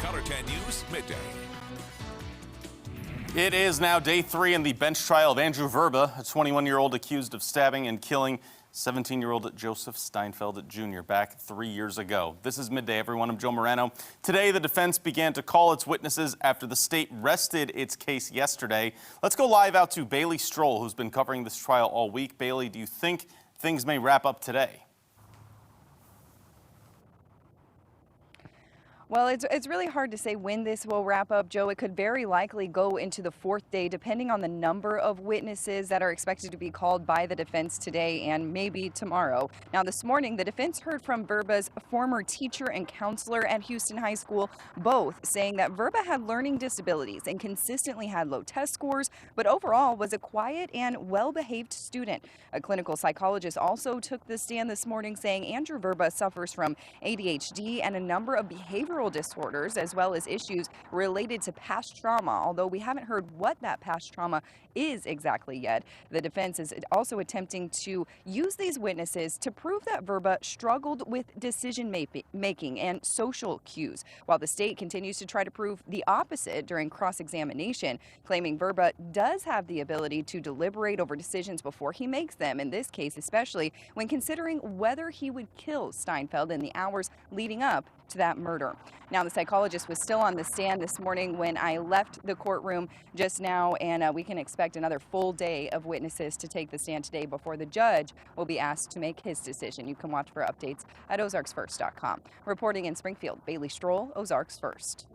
Channel 10 News Midday. It is now day 3 in the bench trial of Andrew Vrba, a 21-year-old accused of stabbing and killing 17-year-old Joseph Steinfeld Jr. back 3 years ago. This is Midday, everyone. I'm Joe Morano. Today, the defense began to call its witnesses after the state rested its case yesterday. Let's go live out to Bailey Stroll, who's been covering this trial all week. Bailey, do you think things may wrap up today? Well, it's really hard to say when this will wrap up, Joe. It could very likely go into the 4th day, depending on the number of witnesses that are expected to be called by the defense today and maybe tomorrow. Now, this morning, the defense heard from Vrba's former teacher and counselor at Houston High School, both saying that Vrba had learning disabilities and consistently had low test scores, but overall was a quiet and well-behaved student. A clinical psychologist also took the stand this morning, saying Andrew Vrba suffers from ADHD and a number of behavioral disorders, as well as issues related to past trauma, although we haven't heard what that past trauma is exactly yet. The defense is also attempting to use these witnesses to prove that Vrba struggled with decision making and social cues, while the state continues to try to prove the opposite during cross-examination, claiming Vrba does have the ability to deliberate over decisions before he makes them, in this case especially when considering whether he would kill Steinfeld in the hours leading up to that murder. Now, the psychologist was still on the stand this morning when I left the courtroom just now, and we can expect another full day of witnesses to take the stand today before the judge will be asked to make his decision. You can watch for updates at ozarksfirst.com. Reporting in Springfield, Bailey Stroll, Ozarks First.